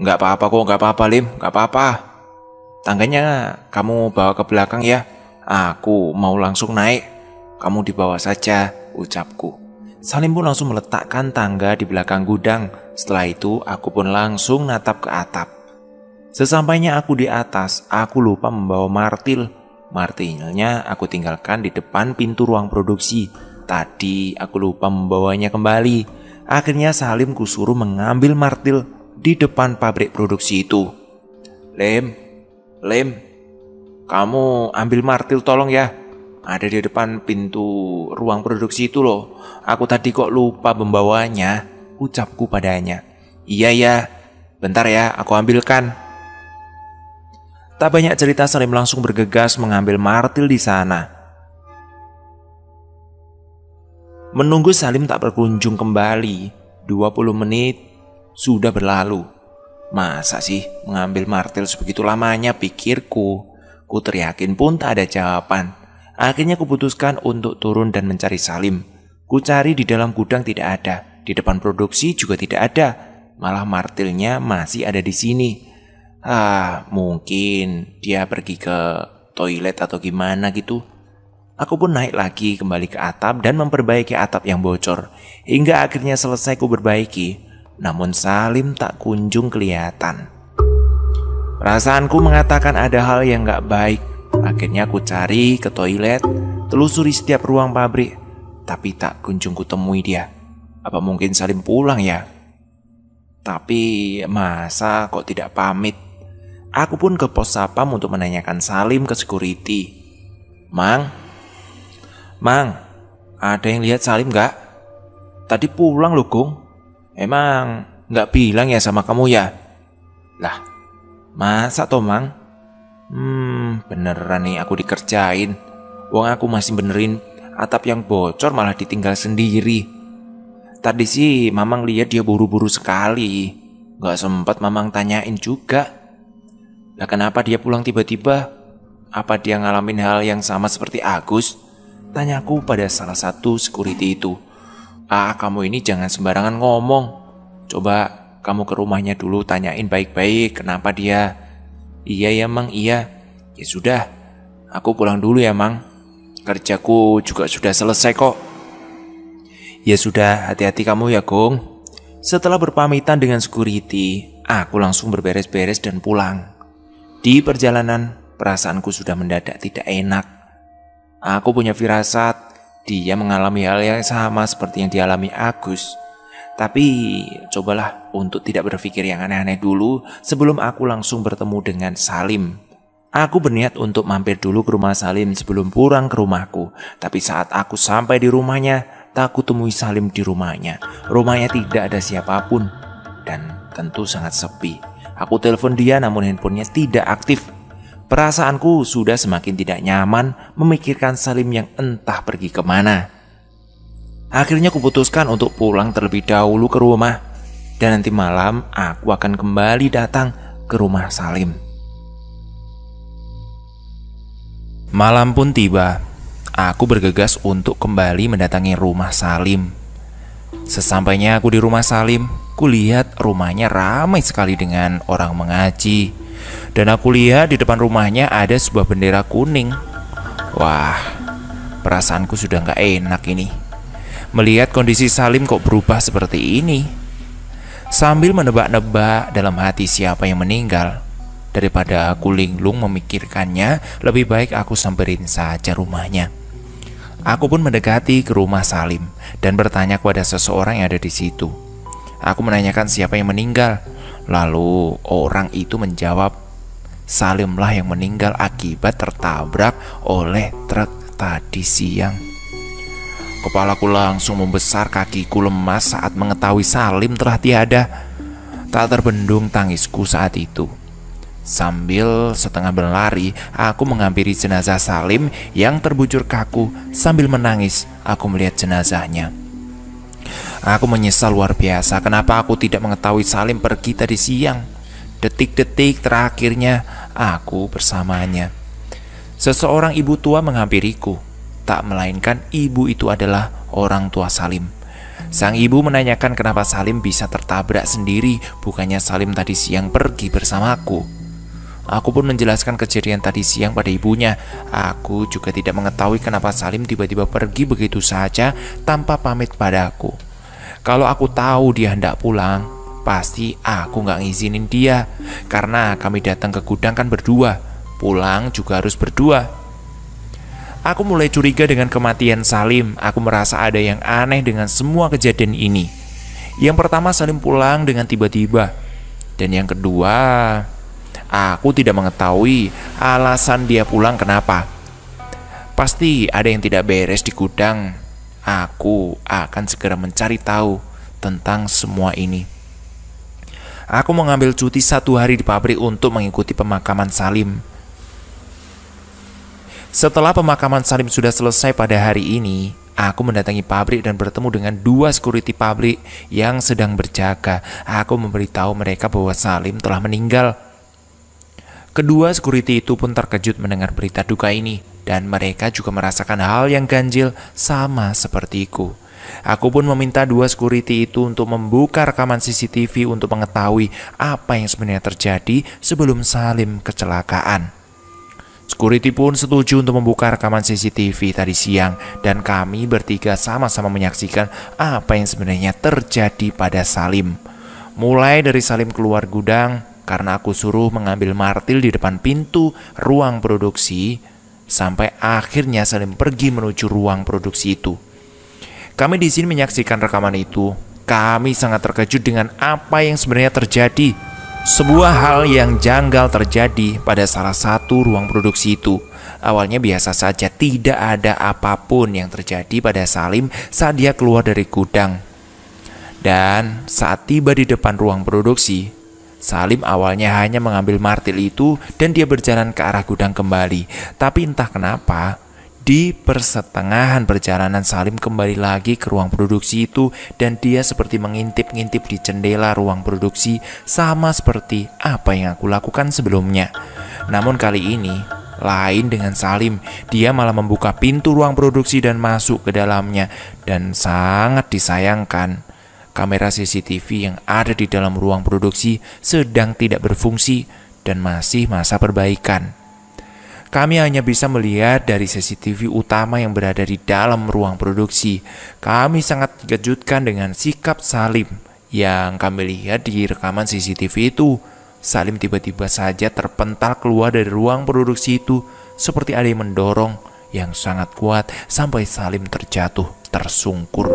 "Nggak apa-apa kok, nggak apa-apa Lim, nggak apa-apa. Tangganya kamu bawa ke belakang ya. Aku mau langsung naik. Kamu di bawah saja," ucapku. Salim pun langsung meletakkan tangga di belakang gudang. Setelah itu aku pun langsung natap ke atap. Sesampainya aku di atas, aku lupa membawa martil. Martilnya aku tinggalkan di depan pintu ruang produksi. Tadi aku lupa membawanya kembali. Akhirnya Salim kusuruh mengambil martil di depan pabrik produksi itu. Lem, kamu ambil martil tolong ya. Ada di depan pintu ruang produksi itu loh. Aku tadi kok lupa membawanya, ucapku padanya. Iya ya, bentar ya, aku ambilkan. Tak banyak cerita, Salim langsung bergegas mengambil martil di sana. Menunggu Salim tak berkunjung kembali, 20 menit sudah berlalu. Masa sih mengambil martil sebegitu lamanya, pikirku. Ku teriakin pun tak ada jawaban. Akhirnya kuputuskan untuk turun dan mencari Salim. Ku cari di dalam gudang tidak ada, di depan produksi juga tidak ada. Malah martilnya masih ada di sini. Mungkin dia pergi ke toilet atau gimana gitu. Aku pun naik lagi kembali ke atap dan memperbaiki atap yang bocor. Hingga akhirnya selesai ku perbaiki. Namun Salim tak kunjung kelihatan. Perasaanku mengatakan ada hal yang gak baik. Akhirnya aku cari ke toilet, telusuri setiap ruang pabrik, tapi tak kunjung kutemui dia. Apa mungkin Salim pulang ya? Tapi masa kok tidak pamit? Aku pun ke pos sapam untuk menanyakan Salim ke security. Mang, Mang, ada yang lihat Salim nggak? Tadi pulang loh, Gung. Emang nggak bilang ya sama kamu ya? Lah, masa toh, Mang? Beneran nih aku dikerjain. Wong aku masih benerin atap yang bocor malah ditinggal sendiri. Tadi sih Mamang lihat dia buru-buru sekali. Gak sempat Mamang tanyain juga. Lah kenapa dia pulang tiba-tiba? Apa dia ngalamin hal yang sama seperti Agus? Tanyaku pada salah satu security itu. Kamu ini jangan sembarangan ngomong. Coba kamu ke rumahnya dulu, tanyain baik-baik kenapa dia. Iya ya Mang, iya. Ya sudah, aku pulang dulu ya Mang. Kerjaku juga sudah selesai kok. Ya sudah, hati-hati kamu ya Gong. Setelah berpamitan dengan security, aku langsung berberes-beres dan pulang. Di perjalanan, perasaanku sudah mendadak tidak enak. Aku punya firasat dia mengalami hal yang sama seperti yang dialami Agus. Tapi cobalah untuk tidak berpikir yang aneh-aneh dulu sebelum aku langsung bertemu dengan Salim. Aku berniat untuk mampir dulu ke rumah Salim sebelum pulang ke rumahku. Tapi saat aku sampai di rumahnya, tak aku temui Salim di rumahnya. Rumahnya tidak ada siapapun dan tentu sangat sepi. Aku telepon dia namun handphonenya tidak aktif. Perasaanku sudah semakin tidak nyaman memikirkan Salim yang entah pergi kemana. Akhirnya kuputuskan untuk pulang terlebih dahulu ke rumah. Dan nanti malam aku akan kembali datang ke rumah Salim. Malam pun tiba. Aku bergegas untuk kembali mendatangi rumah Salim. Sesampainya aku di rumah Salim, kulihat rumahnya ramai sekali dengan orang mengaji. Dan aku lihat di depan rumahnya ada sebuah bendera kuning. Wah, perasaanku sudah gak enak ini. Melihat kondisi Salim kok berubah seperti ini. Sambil menebak-nebak dalam hati siapa yang meninggal, daripada aku linglung memikirkannya, lebih baik aku samperin saja rumahnya. Aku pun mendekati ke rumah Salim dan bertanya kepada seseorang yang ada di situ. Aku menanyakan siapa yang meninggal. Lalu orang itu menjawab, Salimlah yang meninggal akibat tertabrak oleh truk tadi siang. Kepalaku langsung membesar, kakiku lemas saat mengetahui Salim telah tiada. Tak terbendung tangisku saat itu. Sambil setengah berlari, aku menghampiri jenazah Salim yang terbujur kaku. Sambil menangis, aku melihat jenazahnya. Aku menyesal luar biasa. Kenapa aku tidak mengetahui Salim pergi tadi siang? Detik-detik terakhirnya aku bersamanya. Seseorang ibu tua menghampiriku. Tak melainkan ibu itu adalah orang tua Salim. Sang ibu menanyakan kenapa Salim bisa tertabrak sendiri, bukannya Salim tadi siang pergi bersamaku. Aku pun menjelaskan kejadian tadi siang pada ibunya. Aku juga tidak mengetahui kenapa Salim tiba-tiba pergi begitu saja tanpa pamit padaku. Kalau aku tahu dia hendak pulang, pasti aku gak ngizinin dia. Karena kami datang ke gudang kan berdua, pulang juga harus berdua. Aku mulai curiga dengan kematian Salim. Aku merasa ada yang aneh dengan semua kejadian ini. Yang pertama, Salim pulang dengan tiba-tiba. Dan yang kedua, aku tidak mengetahui alasan dia pulang kenapa. Pasti ada yang tidak beres di gudang. Aku akan segera mencari tahu tentang semua ini. Aku mengambil cuti 1 hari di pabrik untuk mengikuti pemakaman Salim. Setelah pemakaman Salim sudah selesai pada hari ini, aku mendatangi pabrik dan bertemu dengan 2 security pabrik yang sedang berjaga. Aku memberitahu mereka bahwa Salim telah meninggal. Kedua security itu pun terkejut mendengar berita duka ini, dan mereka juga merasakan hal yang ganjil sama sepertiku. Aku pun meminta 2 security itu untuk membuka rekaman CCTV untuk mengetahui apa yang sebenarnya terjadi sebelum Salim kecelakaan. Security pun setuju untuk membuka rekaman CCTV tadi siang, dan kami bertiga sama-sama menyaksikan apa yang sebenarnya terjadi pada Salim. Mulai dari Salim keluar gudang karena aku suruh mengambil martil di depan pintu ruang produksi, sampai akhirnya Salim pergi menuju ruang produksi itu. Kami di sini menyaksikan rekaman itu. Kami sangat terkejut dengan apa yang sebenarnya terjadi. Sebuah hal yang janggal terjadi pada salah satu ruang produksi itu. Awalnya biasa saja, tidak ada apapun yang terjadi pada Salim saat dia keluar dari gudang. Dan saat tiba di depan ruang produksi, Salim awalnya hanya mengambil martil itu dan dia berjalan ke arah gudang kembali. Tapi entah kenapa, di pertengahan perjalanan Salim kembali lagi ke ruang produksi itu dan dia seperti mengintip-ngintip di jendela ruang produksi, sama seperti apa yang aku lakukan sebelumnya. Namun kali ini lain dengan Salim, dia malah membuka pintu ruang produksi dan masuk ke dalamnya. Dan sangat disayangkan, kamera CCTV yang ada di dalam ruang produksi sedang tidak berfungsi dan masih masa perbaikan. Kami hanya bisa melihat dari CCTV utama yang berada di dalam ruang produksi. Kami sangat dikejutkan dengan sikap Salim yang kami lihat di rekaman CCTV itu. Salim tiba-tiba saja terpental keluar dari ruang produksi itu seperti ada yang mendorong yang sangat kuat sampai Salim terjatuh tersungkur.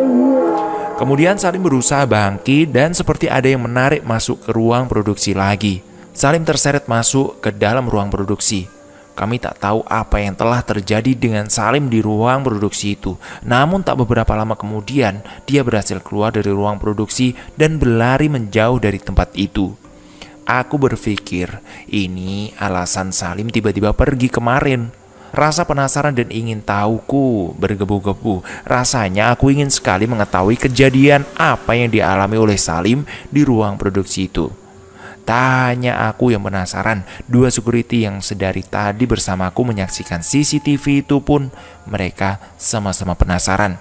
Kemudian Salim berusaha bangkit dan seperti ada yang menarik masuk ke ruang produksi lagi. Salim terseret masuk ke dalam ruang produksi. Kami tak tahu apa yang telah terjadi dengan Salim di ruang produksi itu. Namun tak beberapa lama kemudian, dia berhasil keluar dari ruang produksi dan berlari menjauh dari tempat itu. Aku berpikir, ini alasan Salim tiba-tiba pergi kemarin. Rasa penasaran dan ingin tahuku bergebu-gebu. Rasanya aku ingin sekali mengetahui kejadian apa yang dialami oleh Salim di ruang produksi itu. Tak hanya aku yang penasaran, dua security yang sedari tadi bersamaku menyaksikan CCTV itu pun mereka sama-sama penasaran.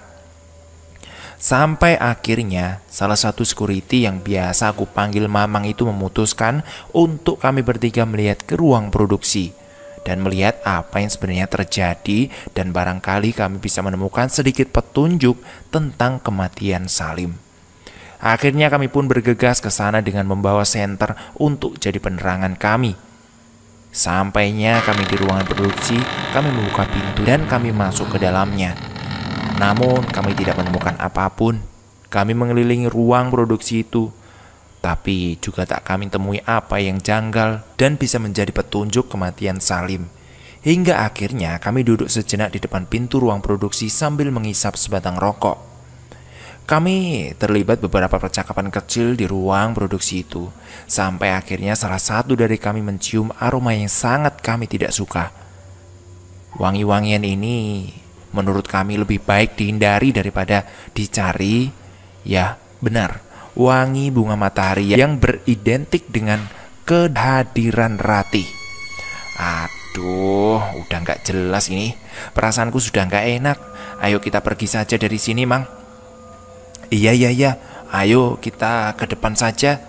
Sampai akhirnya salah satu security yang biasa aku panggil Mamang itu memutuskan untuk kami bertiga melihat ke ruang produksi dan melihat apa yang sebenarnya terjadi, dan barangkali kami bisa menemukan sedikit petunjuk tentang kematian Salim. Akhirnya kami pun bergegas ke sana dengan membawa senter untuk jadi penerangan kami. Sampainya kami di ruangan produksi, kami membuka pintu dan kami masuk ke dalamnya. Namun kami tidak menemukan apapun. Kami mengelilingi ruang produksi itu, tapi juga tak kami temui apa yang janggal dan bisa menjadi petunjuk kematian Salim. Hingga akhirnya kami duduk sejenak di depan pintu ruang produksi sambil mengisap sebatang rokok. Kami terlibat beberapa percakapan kecil di ruang produksi itu, sampai akhirnya salah satu dari kami mencium aroma yang sangat kami tidak suka. Wangi-wangian ini menurut kami lebih baik dihindari daripada dicari. Ya, benar, wangi bunga matahari yang beridentik dengan kehadiran Ratih. Aduh, udah gak jelas ini. Perasaanku sudah gak enak. Ayo kita pergi saja dari sini, Mang. Iya, ayo kita ke depan saja.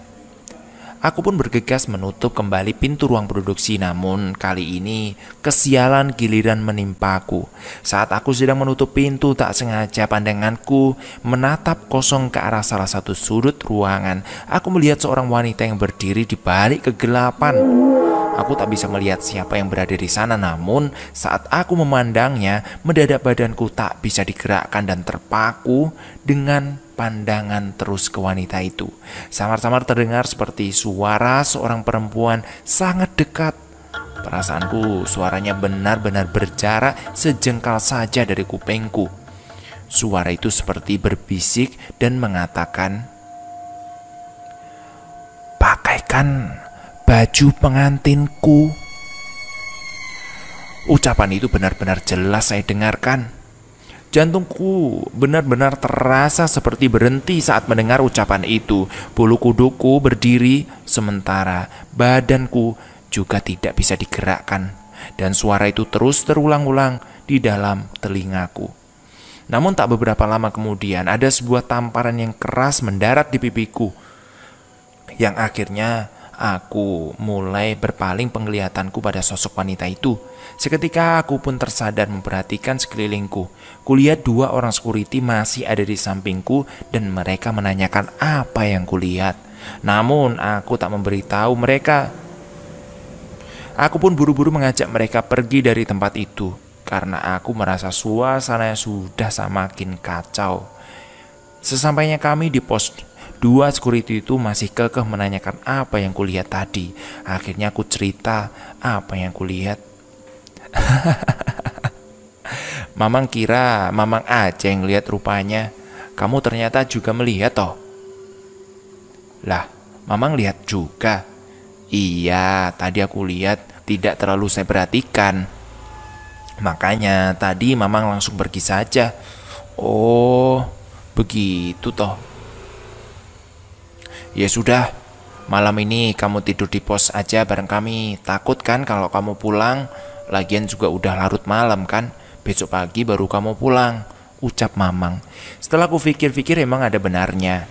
Aku pun bergegas menutup kembali pintu ruang produksi, namun kali ini kesialan giliran menimpaku. Saat aku sedang menutup pintu, tak sengaja pandanganku menatap kosong ke arah salah satu sudut ruangan. Aku melihat seorang wanita yang berdiri di balik kegelapan. Aku tak bisa melihat siapa yang berada di sana, namun saat aku memandangnya, mendadak badanku tak bisa digerakkan dan terpaku dengan pandangan terus ke wanita itu. Samar-samar terdengar seperti suara seorang perempuan sangat dekat. Perasaanku suaranya benar-benar berjarak sejengkal saja dari kupingku. Suara itu seperti berbisik dan mengatakan, "Pakaikan baju pengantinku." Ucapan itu benar-benar jelas saya dengarkan. Jantungku benar-benar terasa seperti berhenti saat mendengar ucapan itu. Bulu kuduku berdiri, sementara badanku juga tidak bisa digerakkan. Dan suara itu terus terulang-ulang di dalam telingaku. Namun tak beberapa lama kemudian ada sebuah tamparan yang keras mendarat di pipiku, yang akhirnya aku mulai berpaling penglihatanku pada sosok wanita itu. Seketika aku pun tersadar memperhatikan sekelilingku. Kulihat dua orang security masih ada di sampingku dan mereka menanyakan apa yang kulihat. Namun aku tak memberitahu mereka. Aku pun buru-buru mengajak mereka pergi dari tempat itu karena aku merasa suasananya sudah semakin kacau. Sesampainya kami di pos, dua security itu masih kekeh menanyakan apa yang kulihat tadi. Akhirnya aku cerita apa yang kulihat. Mamang kira Mamang aja yang lihat rupanya. Kamu ternyata juga melihat toh. Lah, Mamang lihat juga. Iya, tadi aku lihat, tidak terlalu saya perhatikan. Makanya tadi Mamang langsung pergi saja. Oh, begitu toh. Ya sudah, malam ini kamu tidur di pos aja bareng kami. Takut kan kalau kamu pulang? Lagian juga udah larut malam kan? Besok pagi baru kamu pulang, ucap Mamang. Setelah aku pikir-pikir emang ada benarnya.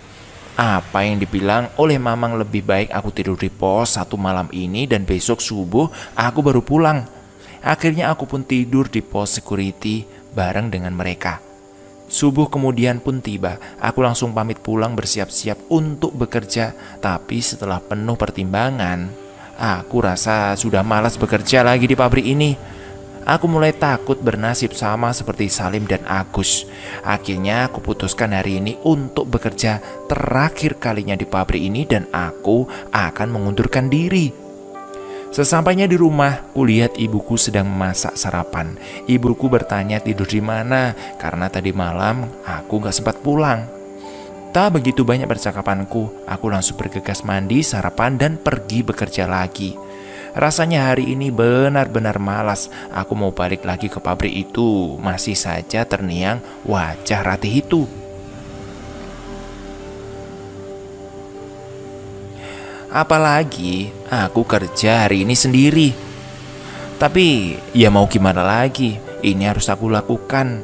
Apa yang dibilang oleh Mamang, lebih baik aku tidur di pos satu malam ini dan besok subuh aku baru pulang. Akhirnya aku pun tidur di pos security bareng dengan mereka. Subuh kemudian pun tiba. Aku langsung pamit pulang bersiap-siap untuk bekerja. Tapi setelah penuh pertimbangan, aku rasa sudah malas bekerja lagi di pabrik ini. Aku mulai takut bernasib sama seperti Salim dan Agus. Akhirnya aku putuskan hari ini untuk bekerja terakhir kalinya di pabrik ini dan aku akan mengundurkan diri. Sesampainya di rumah, kulihat ibuku sedang memasak sarapan. Ibuku bertanya tidur di mana karena tadi malam aku gak sempat pulang. Tak begitu banyak percakapanku, aku langsung bergegas mandi, sarapan dan pergi bekerja lagi. Rasanya hari ini benar-benar malas. Aku mau balik lagi ke pabrik itu. Masih saja terniang wajah Ratih itu. Apalagi aku kerja hari ini sendiri. Tapi ya mau gimana lagi, ini harus aku lakukan.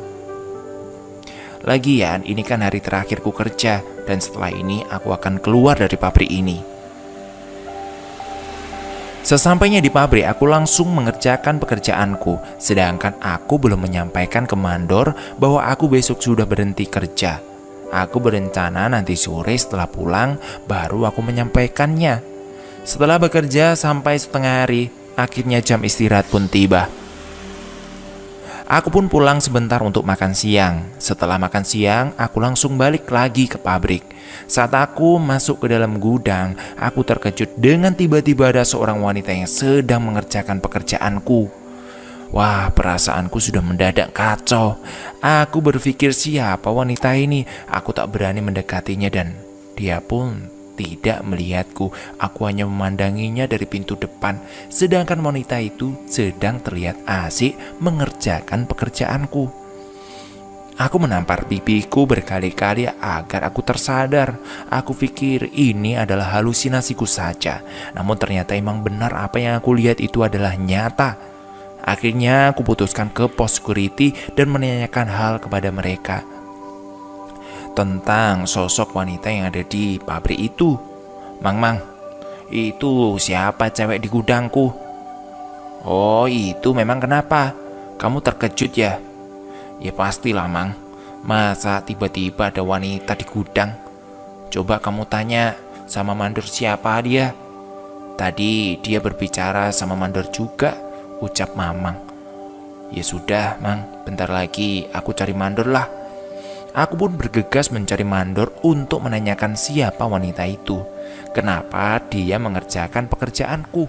Lagian ini kan hari terakhirku kerja, dan setelah ini aku akan keluar dari pabrik ini. Sesampainya di pabrik, aku langsung mengerjakan pekerjaanku. Sedangkan aku belum menyampaikan ke mandor bahwa aku besok sudah berhenti kerja. Aku berencana nanti sore setelah pulang baru aku menyampaikannya. Setelah bekerja sampai setengah hari, akhirnya jam istirahat pun tiba. Aku pun pulang sebentar untuk makan siang. Setelah makan siang, aku langsung balik lagi ke pabrik. Saat aku masuk ke dalam gudang, aku terkejut dengan tiba-tiba ada seorang wanita yang sedang mengerjakan pekerjaanku. Wah, perasaanku sudah mendadak kacau. Aku berpikir siapa wanita ini. Aku tak berani mendekatinya dan dia pun tidak melihatku. Aku hanya memandanginya dari pintu depan. Sedangkan wanita itu sedang terlihat asik mengerjakan pekerjaanku. Aku menampar pipiku berkali-kali agar aku tersadar. Aku pikir ini adalah halusinasiku saja. Namun ternyata emang benar apa yang aku lihat itu adalah nyata. Akhirnya aku putuskan ke pos security dan menanyakan hal kepada mereka tentang sosok wanita yang ada di pabrik itu. Mang, itu siapa cewek di gudangku? Oh, itu memang kenapa? Kamu terkejut ya? Ya pastilah, Mang. Masa tiba-tiba ada wanita di gudang? Coba kamu tanya sama mandor siapa dia. Tadi dia berbicara sama mandor juga, ucap Mamang. Ya sudah, Mang, bentar lagi aku cari mandor lah. Aku pun bergegas mencari mandor untuk menanyakan siapa wanita itu. Kenapa dia mengerjakan pekerjaanku.